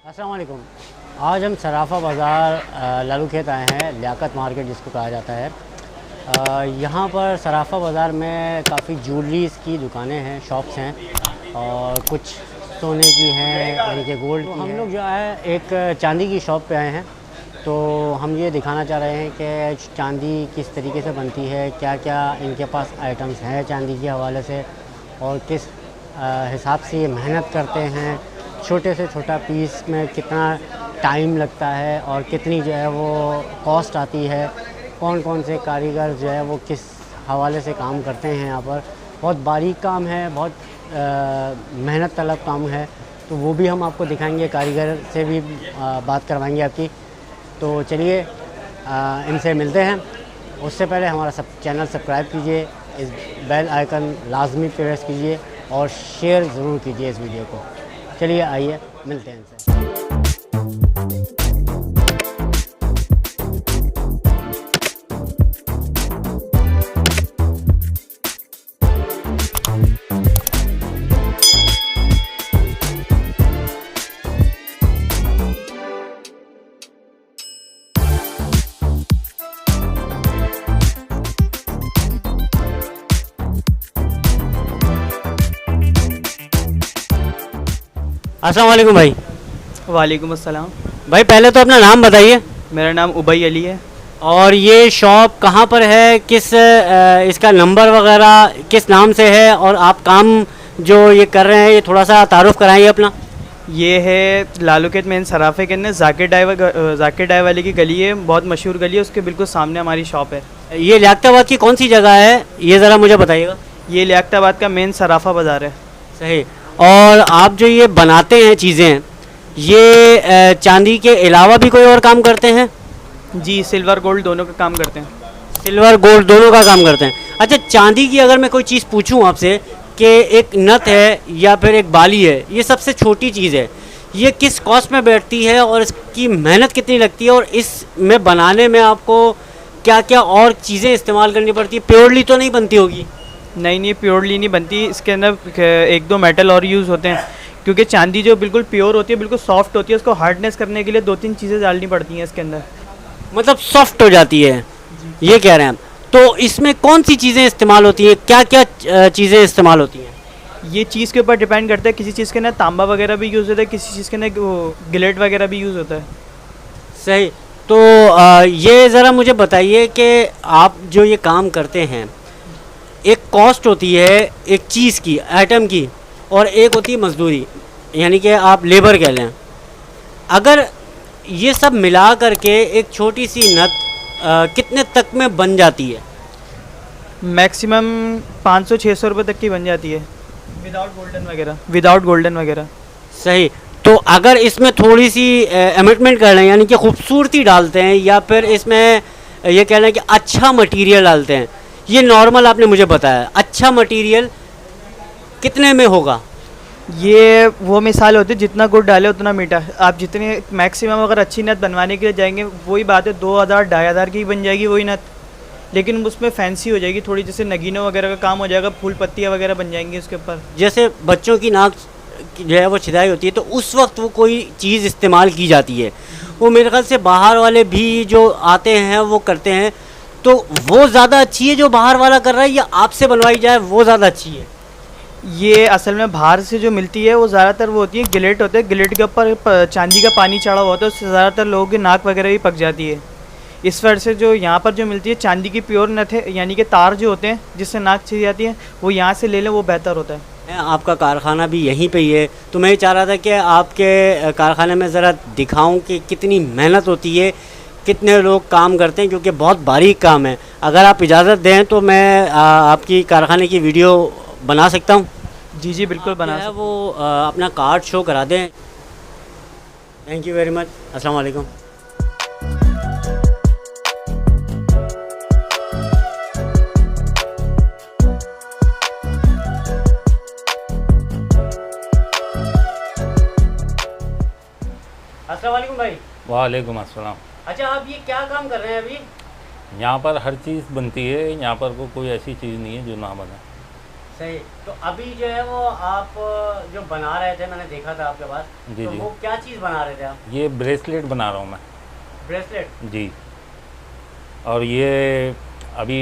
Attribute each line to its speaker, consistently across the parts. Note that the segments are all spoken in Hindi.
Speaker 1: अस्सलाम वालेकुम। आज हम सराफा बाज़ार लालू खेत आए हैं, लियाकत मार्केट जिसको कहा जाता है। यहाँ पर सराफा बाज़ार में काफ़ी ज्वेलरीज़ की दुकानें हैं, शॉप्स हैं और कुछ सोने की हैं, यानी कि गोल्ड की। हम लोग जो है एक चांदी की शॉप पे आए हैं, तो हम ये दिखाना चाह रहे हैं कि चांदी किस तरीके से बनती है, क्या क्या इनके पास आइटम्स हैं चांदी के हवाले से और किस हिसाब से ये मेहनत करते हैं। छोटे से छोटा पीस में कितना टाइम लगता है और कितनी जो है वो कॉस्ट आती है, कौन कौन से कारीगर जो है वो किस हवाले से काम करते हैं। यहाँ पर बहुत बारीक काम है, बहुत मेहनत तलब काम है, तो वो भी हम आपको दिखाएंगे, कारीगर से भी बात करवाएंगे आपकी। तो चलिए इनसे मिलते हैं। उससे पहले हमारा चैनल सब्सक्राइब कीजिए, इस बेल आइकन लाजमी प्रेस कीजिए और शेयर ज़रूर कीजिए इस वीडियो को। चलिए आइए मिलते हैं इनसे। अस्सलाम वालेकुम भाई।
Speaker 2: वालेकुम अस्सलाम।
Speaker 1: भाई पहले तो अपना नाम बताइए।
Speaker 2: मेरा नाम उबई अली है।
Speaker 1: और ये शॉप कहाँ पर है, किस इसका नंबर वगैरह किस नाम से है, और आप काम जो ये कर रहे हैं ये थोड़ा सा तारुफ कराइए अपना।
Speaker 2: ये है लालू खेत मेन सराफे के अंदर जाकिर डाई वाले की गली है, बहुत मशहूर गली है, उसके बिल्कुल सामने हमारी शॉप है।
Speaker 1: ये लियाकताबाद की कौन सी जगह है, ये ज़रा मुझे बताइएगा।
Speaker 2: ये लियाकताबाद का मेन सराफा बाज़ार है।
Speaker 1: सही। और आप जो ये बनाते हैं चीज़ें, ये चांदी के अलावा भी कोई और काम करते हैं?
Speaker 2: जी, सिल्वर गोल्ड दोनों का काम करते हैं।
Speaker 1: सिल्वर गोल्ड दोनों का काम करते हैं। अच्छा, चांदी की अगर मैं कोई चीज़ पूछूं आपसे कि एक नथ है या फिर एक बाली है, ये सबसे छोटी चीज़ है, ये किस कॉस्ट में बैठती है और इसकी मेहनत कितनी लगती है, और इसमें बनाने में आपको क्या क्या और चीज़ें इस्तेमाल करनी पड़ती है? प्योरली तो नहीं बनती होगी?
Speaker 2: नहीं, प्योरली नहीं बनती। इसके अंदर एक दो मेटल और यूज़ होते हैं, क्योंकि चांदी जो बिल्कुल प्योर होती है, बिल्कुल सॉफ्ट होती है, उसको हार्डनेस करने के लिए दो तीन चीज़ें डालनी पड़ती हैं इसके अंदर,
Speaker 1: मतलब सॉफ्ट हो जाती है, ये कह रहे हैं हम। तो इसमें कौन सी चीज़ें इस्तेमाल होती हैं, क्या क्या चीज़ें इस्तेमाल होती हैं?
Speaker 2: ये चीज़ के ऊपर डिपेंड करता है। किसी चीज़ के अंदर तांबा वगैरह भी यूज़ होता है, किसी चीज़ के अंदर गिलेट वगैरह भी यूज़ होता है।
Speaker 1: सही। तो ये ज़रा मुझे बताइए कि आप जो ये काम करते हैं, एक कॉस्ट होती है एक चीज़ की, आइटम की, और एक होती है मजदूरी, यानी कि आप लेबर कह लें। अगर ये सब मिला करके एक छोटी सी नथ कितने तक में बन जाती है?
Speaker 2: मैक्सिमम 500-600 रुपये तक की बन जाती है, विदाउट गोल्डन वगैरह।
Speaker 1: सही। तो अगर इसमें थोड़ी सी एमिटमेंट कर लें, यानी कि खूबसूरती डालते हैं, या फिर इसमें ये कह लें कि अच्छा मटेरियल डालते हैं, ये नॉर्मल आपने मुझे बताया, अच्छा मटेरियल कितने में होगा?
Speaker 2: ये वो मिसाल होती है, जितना गुड़ डाले उतना मीठा। आप जितने मैक्सिमम अगर अच्छी नथ बनवाने के लिए जाएंगे, वही बात है 2000-2500 की बन जाएगी वही नथ, लेकिन उसमें फैंसी हो जाएगी थोड़ी, जैसे नगीनों वगैरह का काम हो जाएगा, फूल पत्तियाँ वगैरह बन जाएंगी उसके ऊपर।
Speaker 1: जैसे बच्चों की नाक जो है वो छिदाई होती है, तो उस वक्त वो कोई चीज़ इस्तेमाल की जाती है, वो मेरे ख्याल से बाहर वाले भी जो आते हैं वो करते हैं, तो वो ज़्यादा अच्छी है जो बाहर वाला कर रहा है, या आपसे बनवाई जाए वो ज़्यादा अच्छी है?
Speaker 2: ये असल में बाहर से जो मिलती है वो ज़्यादातर वो होती है गिलेट होते हैं, गिलेट के ऊपर चांदी का पानी चढ़ा हुआ होता है, उससे ज़्यादातर लोगों की नाक वगैरह भी पक जाती है। इस वजह से जो यहाँ पर जो मिलती है चांदी की प्योर नथ है, यानी कि तार जो होते हैं जिससे नाक छिद जाती है, वो यहाँ से ले लें, वो बेहतर होता है।
Speaker 1: आपका कारखाना भी यहीं पे ही है, तो मैं ये चाह रहा था कि आपके कारखाने में ज़रा दिखाऊं कि कितनी मेहनत होती है, कितने लोग काम करते हैं, क्योंकि बहुत बारीक काम है। अगर आप इजाज़त दें तो मैं आपकी कारखाने की वीडियो बना सकता हूँ?
Speaker 2: जी जी बिल्कुल
Speaker 1: आप
Speaker 2: बना
Speaker 1: जो है
Speaker 2: सकते
Speaker 1: वो अपना कार्ड शो करा दें। Thank you very much. अस्सलाम वालेकुम। अस्सलाम वालेकुम भाई।
Speaker 3: वालेकुम अस्सलाम।
Speaker 1: अच्छा, आप ये क्या काम कर रहे हैं अभी?
Speaker 3: यहाँ पर हर चीज़ बनती है, यहाँ पर कोई ऐसी चीज़ नहीं है जो ना बने।
Speaker 1: सही। तो अभी जो है वो आप जो बना रहे थे, मैंने देखा था आपके पास।
Speaker 3: जी
Speaker 1: तो
Speaker 3: जी।
Speaker 1: वो क्या चीज़ बना रहे थे आप?
Speaker 3: ये ब्रेसलेट बना रहा हूँ मैं।
Speaker 1: ब्रेसलेट?
Speaker 3: जी। और ये अभी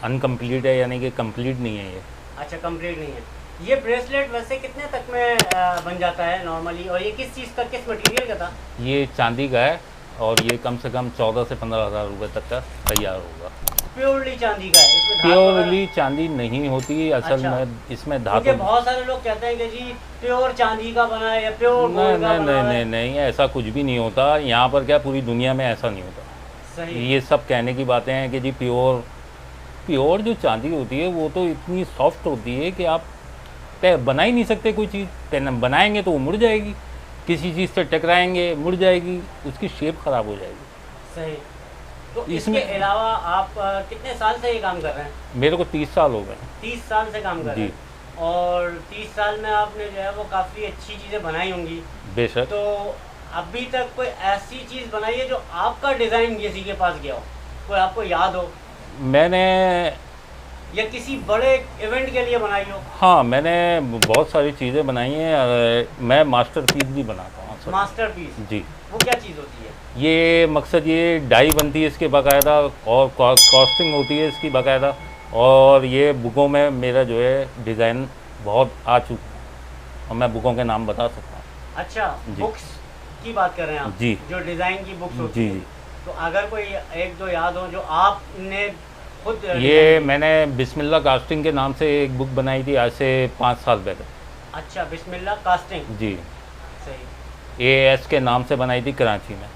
Speaker 3: अनकम्प्लीट है, यानी कि कंप्लीट नहीं है ये।
Speaker 1: अच्छा, कंप्लीट नहीं है। ये ब्रेसलेट वैसे कितने तक में बन जाता है नॉर्मली, और ये किस चीज़ का, किस मटेरियल का था?
Speaker 3: ये चांदी का है और ये कम से कम 14 से 15 हज़ार रुपये तक का तैयार होगा।
Speaker 1: प्योरली चांदी का है? इसमें धातु
Speaker 3: प्योरली चांदी नहीं होती असल
Speaker 1: अच्छा।
Speaker 3: में, इसमें
Speaker 1: क्योंकि
Speaker 3: धातु।
Speaker 1: बहुत सारे लोग कहते हैं कि जी प्योर चांदी का बना है या प्योर
Speaker 3: नहीं
Speaker 1: गोल्ड का
Speaker 3: नहीं
Speaker 1: बना
Speaker 3: नहीं
Speaker 1: है।
Speaker 3: नहीं नहीं, ऐसा कुछ भी नहीं होता यहाँ पर। क्या पूरी दुनिया में ऐसा नहीं होता।
Speaker 1: सही।
Speaker 3: ये सब कहने की बातें हैं कि जी प्योर प्योर जो चांदी होती है वो तो इतनी सॉफ्ट होती है कि आप बना ही नहीं सकते कोई चीज़। पेन बनाएंगे तो वो मुड़ जाएगी, किसी चीज़ से टकराएंगे मुड़ जाएगी, उसकी शेप ख़राब हो जाएगी।
Speaker 1: सही। तो इसके
Speaker 3: इसमें
Speaker 1: अलावा आप कितने साल से ये काम कर रहे हैं?
Speaker 3: मेरे को 30 साल हो गए।
Speaker 1: 30 साल से काम कर रहे
Speaker 3: जी।
Speaker 1: हैं। और 30 साल में आपने जो है वो काफ़ी अच्छी चीज़ें बनाई होंगी।
Speaker 3: बेशक।
Speaker 1: तो अभी तक कोई ऐसी चीज़ बनाई है जो आपका डिज़ाइन किसी के पास गया हो, कोई आपको याद हो,
Speaker 3: मैंने
Speaker 1: या किसी बड़े इवेंट के लिए बनाई हो?
Speaker 3: हाँ, मैंने बहुत सारी चीज़ें बनाई हैं। मैं मास्टरपीस भी बनाता हूँ असल में।
Speaker 1: मास्टरपीस?
Speaker 3: जी।
Speaker 1: वो क्या चीज़ होती है?
Speaker 3: ये मकसद, ये डाई बनती है इसके बाकायदा, और कॉस्टिंग होती है इसकी बाकायदा, और ये बुकों में मेरा जो है डिज़ाइन बहुत आ चुका, और मैं बुकों के नाम बता सकता हूँ।
Speaker 1: अच्छा,
Speaker 3: जी।
Speaker 1: बुक्स की बात कर रहे हैं आप?
Speaker 3: जी।
Speaker 1: जो डिज़ाइन की बुक्स होती
Speaker 3: जी
Speaker 1: है।
Speaker 3: जी।
Speaker 1: तो अगर कोई एक दो याद हो जो आपने खुद
Speaker 3: ये
Speaker 1: डिज़ाइन
Speaker 3: मैंने बिस्मिल्लाह कास्टिंग के नाम से एक बुक बनाई थी आज से 5 साल पहले।
Speaker 1: की? अच्छा, बिस्मिल्लाह कास्टिंग।
Speaker 3: जी।
Speaker 1: सही।
Speaker 3: AAS के नाम से बनाई थी कराची में।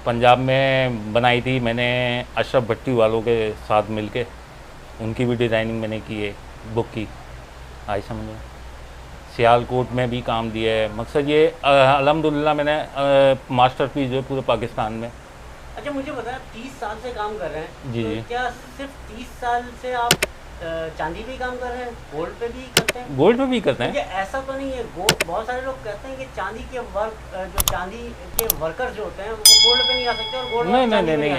Speaker 3: पंजाब में बनाई थी मैंने अशरफ भट्टी वालों के साथ मिलके, उनकी भी डिज़ाइनिंग मैंने की है बुक की। आई समझ में। सियालकोट में भी काम दिया है। मकसद ये अल्हम्दुलिल्लाह मैंने मास्टरपीस जो है पूरे पाकिस्तान में।
Speaker 1: अच्छा, मुझे बताया 30 साल से काम कर रहे हैं।
Speaker 3: जी,
Speaker 1: तो
Speaker 3: जी।
Speaker 1: क्या सिर्फ 30 साल से आप चांदी पे ही काम कर रहे हैं, गोल्ड पे भी करते हैं?
Speaker 3: गोल्ड पे भी करते हैं।
Speaker 1: क्योंकि ऐसा तो नहीं है, बहुत सारे लोग कहते हैं कि चांदी के जो चांदी के वर्कर्स जो होते हैं वो गोल्ड पे नहीं आ सकते, और गोल्ड
Speaker 3: नहीं नहीं नहीं नहीं,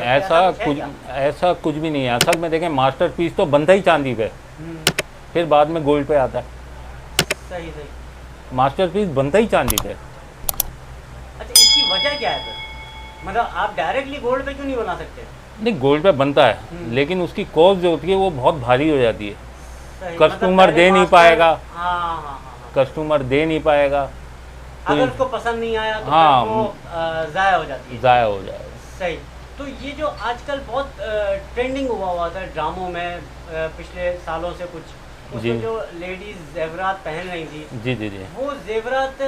Speaker 3: ऐसा कुछ भी नहीं है। असल में देखें, मास्टरपीस तो बनता ही चांदी पे, फिर बाद में गोल्ड पे आता है।
Speaker 1: सही सही।
Speaker 3: मास्टरपीस बनता ही चांदी पे।
Speaker 1: अच्छा, इसकी वजह क्या है फिर? मतलब आप डायरेक्टली गोल्ड पे क्यों नहीं बना सकते?
Speaker 3: नहीं, गोल्ड पे बनता है, लेकिन उसकी कॉस्ट जो होती है वो बहुत भारी हो जाती है।
Speaker 1: सही।
Speaker 3: कस्टमर
Speaker 1: मतलब
Speaker 3: दे नहीं
Speaker 1: मास्टर-
Speaker 3: पाएगा।
Speaker 1: हाँ हाँ हाँ हाँ।
Speaker 3: कस्टमर दे नहीं पाएगा,
Speaker 1: अगर उसको पसंद नहीं आया तो
Speaker 3: हाँ,
Speaker 1: फिर वो ज़ाया हो जाती है।
Speaker 3: ज़ाया हो जाएगा।
Speaker 1: सही। तो ये जो आजकल बहुत ट्रेंडिंग हुआ था ड्रामों में पिछले सालों से कुछ, उसमें
Speaker 3: जी।
Speaker 1: जो लेडीज जेवरात पहन रही थी,
Speaker 3: जी जी जी।
Speaker 1: वो जेवरात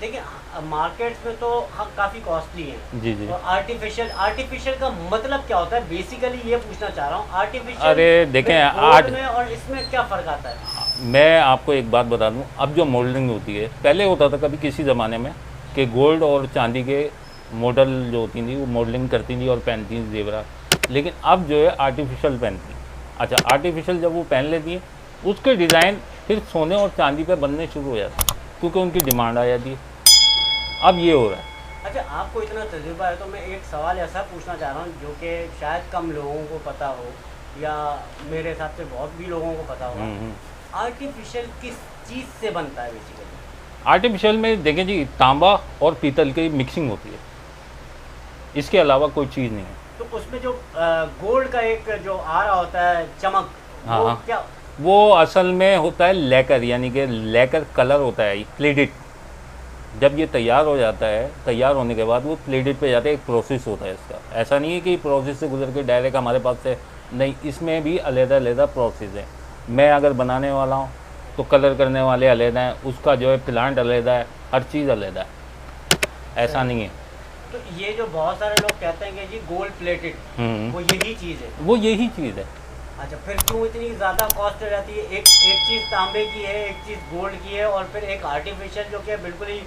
Speaker 1: देखिए मार्केट्स में तो काफ़ी कॉस्टली हैं।
Speaker 3: जी जी।
Speaker 1: और आर्टिफिशियल का मतलब क्या होता है, बेसिकली ये पूछना चाह रहा हूँ। आर्टिफिशियल
Speaker 3: अरे देखें,
Speaker 1: गोल्ड में और इसमें क्या फ़र्क आता है?
Speaker 3: मैं आपको एक बात बता दूं, अब जो मॉडलिंग होती है, पहले होता था कभी किसी ज़माने में कि गोल्ड और चांदी के मॉडल जो होती थी वो मॉडलिंग करती थी और पहनती थी जेवरात, लेकिन अब जो है आर्टिफिशियल पहनती हैं। अच्छा, आर्टिफिशियल जब वो पहन लेती हैं, उसके डिज़ाइन फिर सोने और चांदी पे बनने शुरू हो जाते हैं, क्योंकि उनकी डिमांड आ जाती है। अब ये हो रहा है।
Speaker 1: अच्छा, आपको इतना तजुर्बा है तो मैं एक सवाल ऐसा पूछना चाह रहा हूँ जो कि शायद कम लोगों को पता हो, या मेरे हिसाब से बहुत भी लोगों को पता होगा। आर्टिफिशियल किस चीज़ से बनता है बेसिकली?
Speaker 3: आर्टिफिशियल में देखें जी, तांबा और पीतल की मिक्सिंग होती है, इसके अलावा कोई चीज़ नहीं है।
Speaker 1: तो उसमें जो गोल्ड का एक जो आ रहा होता है चमक,
Speaker 3: हाँ,
Speaker 1: वो
Speaker 3: हाँ।
Speaker 1: क्या?
Speaker 3: वो असल में होता है लेकर, यानी कि लेकर कलर होता है प्लेटेड। जब ये तैयार हो जाता है, तैयार होने के बाद वो प्लेटेड पे जाता है। एक प्रोसेस होता है इसका, ऐसा नहीं है कि प्रोसेस से गुजर के डायरेक्ट हमारे पास से, नहीं, इसमें भी अलग-अलग प्रोसेस है। मैं अगर बनाने वाला हूँ तो कलर करने वाले अलग हैं, उसका जो है प्लांट अलग है, हर चीज़ अलग है, ऐसा नहीं है।
Speaker 1: तो ये जो बहुत सारे लोग कहते हैं कि जी गोल्ड प्लेटेड, वो यही चीज़ है?
Speaker 3: वो यही चीज़ है।
Speaker 1: अच्छा, फिर क्यों इतनी ज़्यादा कॉस्ट हो जाती है? एक चीज़ तांबे की है, एक चीज़ गोल्ड की है, और फिर एक आर्टिफिशियल जो कि बिल्कुल ही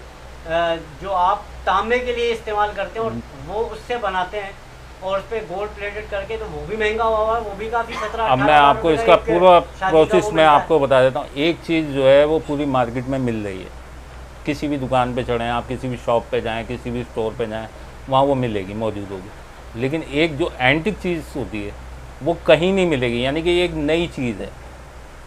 Speaker 1: जो आप तांबे के लिए इस्तेमाल करते हैं और वो उससे बनाते हैं, और उस पर गोल्ड प्लेटेड करके, तो वो भी महंगा हुआ है, वो भी काफ़ी 17-18
Speaker 3: अब मैं आपको इसका पूरा प्रोसेस
Speaker 1: वो
Speaker 3: मैं
Speaker 1: मिलता है।
Speaker 3: आपको बता देता हूँ। एक चीज़ जो है वो पूरी मार्केट में मिल रही है, किसी भी दुकान पे चढ़ें आप, किसी भी शॉप पे जाएं, किसी भी स्टोर पे जाएं, वहाँ वो मिलेगी, मौजूद होगी। लेकिन एक जो एंटिक चीज़ होती है वो कहीं नहीं मिलेगी, यानी कि ये एक नई चीज़ है।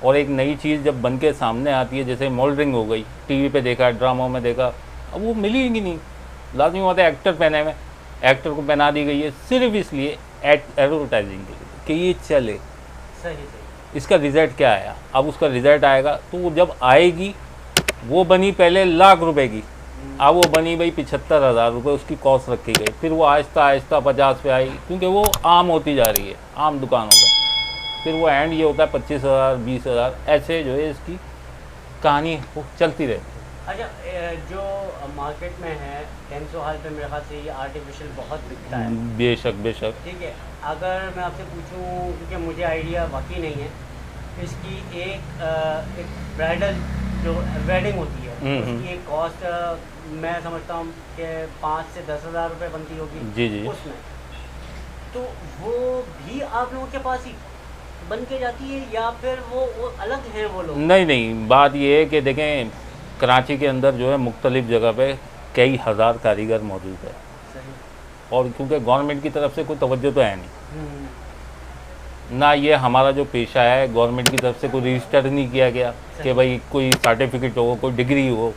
Speaker 3: और एक नई चीज़ जब बन के सामने आती है, जैसे मोल्डरिंग हो गई, टीवी पे देखा, ड्रामों में देखा, अब वो मिलेगी नहीं। लाजमी बात है, एक्टर पहने हुए, एक्टर को पहना दी गई है सिर्फ इसलिए एडवर्टाइजिंग के लिए कि ये चले।
Speaker 1: सही।
Speaker 3: इसका रिज़ल्ट क्या आया? अब उसका रिज़ल्ट आएगा तो वो जब आएगी, वो बनी पहले ₹1,00,000 की, अब वो बनी भाई 75,000 रुपये उसकी कॉस्ट रखी गई। फिर वो आहिस्ता आहिस्ता 50 पे आई, क्योंकि वो आम होती जा रही है आम दुकानों पर। फिर वो एंड ये होता है 25,000, 20,000, ऐसे जो है इसकी कहानी वो चलती रहती है।
Speaker 1: अच्छा, जो मार्केट में है कैंसो हाल पे मेरे ख्याल से ये आर्टिफिशियल बहुत बिकता है।
Speaker 3: बेशक बेशक।
Speaker 1: ठीक है, अगर मैं आपसे पूछूं, क्योंकि मुझे आइडिया बाकी नहीं है, इसकी एक ब्राइडल जो वेडिंग होती है उसकी एक कॉस्ट मैं समझता हूँ कि 5 से 10,000 रुपये बनती होगी।
Speaker 3: जी जी।
Speaker 1: उसमें तो वो भी आप लोगों के पास ही बन के जाती है, या फिर वो अलग हैं वो लोग?
Speaker 3: नहीं नहीं, बात ये है कि देखें, कराची के अंदर जो है मुख्तलिफ जगह पे कई हज़ार कारीगर मौजूद है।
Speaker 1: सही।
Speaker 3: और क्योंकि गवर्नमेंट की तरफ से कोई तवज्जो तो है नहीं, ना ये हमारा जो पेशा है गवर्नमेंट की तरफ से कोई रजिस्टर नहीं किया गया कि भाई कोई सर्टिफिकेट हो, कोई डिग्री हो।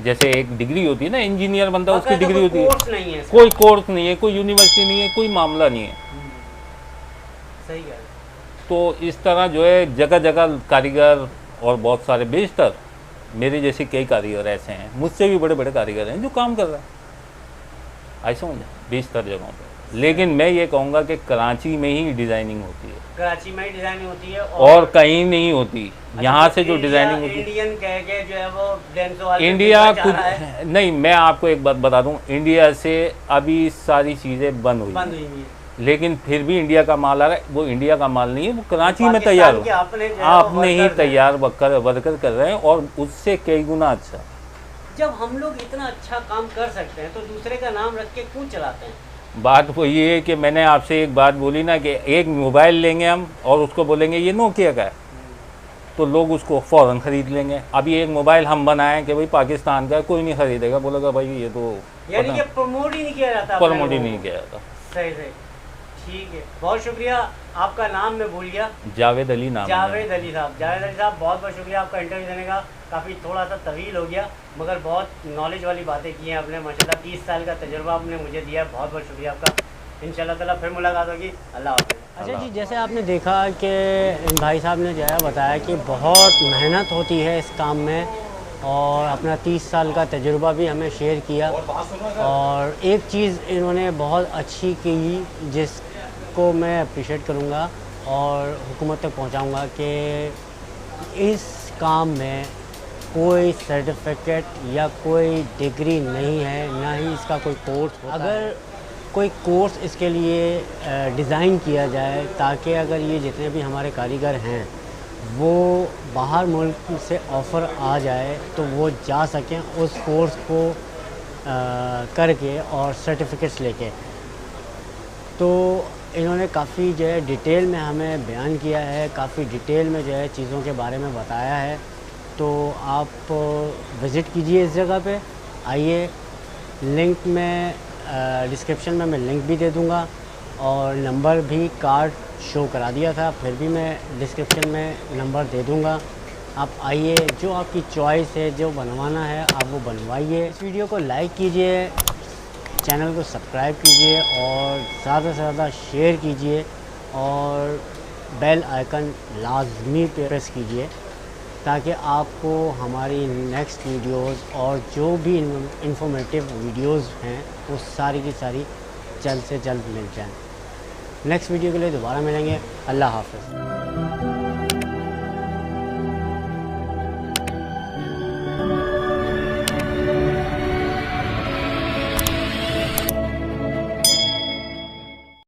Speaker 3: जैसे एक डिग्री होती है ना, इंजीनियर बनता है उसकी डिग्री होती है,
Speaker 1: कोर्स नहीं है,
Speaker 3: कोई कोर्स नहीं है, कोई यूनिवर्सिटी नहीं है, कोई मामला नहीं है।
Speaker 1: सही है।
Speaker 3: तो इस तरह जो है जगह जगह कारीगर, और बहुत सारे बेशतर मेरे जैसे कई कारीगर ऐसे हैं, मुझसे भी बड़े बड़े कारीगर हैं जो काम कर रहे हैं, ऐसा समझे, बेशतर जगहों पे। लेकिन मैं ये कहूँगा कि कराची में ही डिज़ाइनिंग होती है,
Speaker 1: कराची में ही डिज़ाइनिंग होती है,
Speaker 3: और कहीं नहीं होती। यहाँ से जो डिज़ाइनिंग होती है,
Speaker 1: इंडियन कह के जो है वो डेंसो वाले
Speaker 3: इंडिया कुछ नहीं। मैं आपको एक बात बता दूँ, इंडिया से अभी सारी चीज़ें बंद हुई
Speaker 1: बंद
Speaker 3: हैं,
Speaker 1: हुई है,
Speaker 3: लेकिन फिर भी इंडिया का माल आ रहा है। वो इंडिया का माल नहीं है, वो कराची में तैयार हो, आपने ही तैयार वर्कर कर रहे हैं, और उससे कई गुना अच्छा।
Speaker 1: जब हम लोग इतना अच्छा काम कर सकते हैं तो दूसरे का नाम रख के क्यों चलाते हैं?
Speaker 3: बात वो ये है कि मैंने आपसे एक बात बोली ना कि एक मोबाइल लेंगे हम और उसको बोलेंगे ये नोकिया का है, तो लोग उसको फ़ौरन ख़रीद लेंगे। अभी एक मोबाइल हम बनाएं कि भाई पाकिस्तान का है, कोई नहीं ख़रीदेगा, बोलेगा भाई ये तो,
Speaker 1: यानी कि प्रमोट ही नहीं किया जाता,
Speaker 3: प्रमोट ही नहीं किया जाता।
Speaker 1: सही सही, ठीक है, बहुत शुक्रिया। आपका नाम मैं भूल गया।
Speaker 3: जावेद अली नाम है।
Speaker 1: जावेद अली साहब, जावेद अली साहब बहुत बहुत शुक्रिया आपका इंटरव्यू देने का। काफ़ी थोड़ा सा तवील हो गया, मगर बहुत नॉलेज वाली बातें की हैं आपने, माशाल्लाह 30 साल का तजुर्बा आपने मुझे दिया, बहुत बहुत शुक्रिया आपका। इंशाल्लाह ताला फिर मुलाकात होगी। अल्लाह हाफ़िज़। अच्छा जी, जैसे आपने देखा कि इन भाई साहब ने जो है बताया कि बहुत मेहनत होती है इस काम में, और अपना 30 साल का तजुर्बा भी हमें शेयर किया। और एक चीज़ इन्होंने बहुत अच्छी की जिसको मैं अप्रिशिएट करूँगा और हुकूमत तक पहुँचाऊँगा कि इस काम में कोई सर्टिफिकेट या कोई डिग्री नहीं है, ना ही इसका कोई कोर्स होता है। अगर कोई कोर्स इसके लिए डिज़ाइन किया जाए ताकि अगर ये जितने भी हमारे कारीगर हैं वो बाहर मुल्क से ऑफ़र आ जाए तो वो जा सकें उस कोर्स को करके और सर्टिफिकेट्स लेके। तो इन्होंने काफ़ी जो है डिटेल में हमें बयान किया है, काफ़ी डिटेल में जो है चीज़ों के बारे में बताया है। तो आप विज़िट कीजिए इस जगह पे, आइए। लिंक में डिस्क्रिप्शन में मैं लिंक भी दे दूँगा, और नंबर भी कार्ड शो करा दिया था, फिर भी मैं डिस्क्रिप्शन में नंबर दे दूँगा। आप आइए, जो आपकी चॉइस है, जो बनवाना है आप वो बनवाइए। इस वीडियो को लाइक कीजिए, चैनल को सब्सक्राइब कीजिए, और ज़्यादा से ज़्यादा शेयर कीजिए, और बेल आइकन लाजमी प्रेस कीजिए ताकि आपको हमारी नेक्स्ट वीडियोस और जो भी इंफॉर्मेटिव वीडियोस हैं वो सारी की सारी जल्द से जल्द मिल जाएं। नेक्स्ट वीडियो के लिए दोबारा मिलेंगे। अल्लाह हाफ़िज़।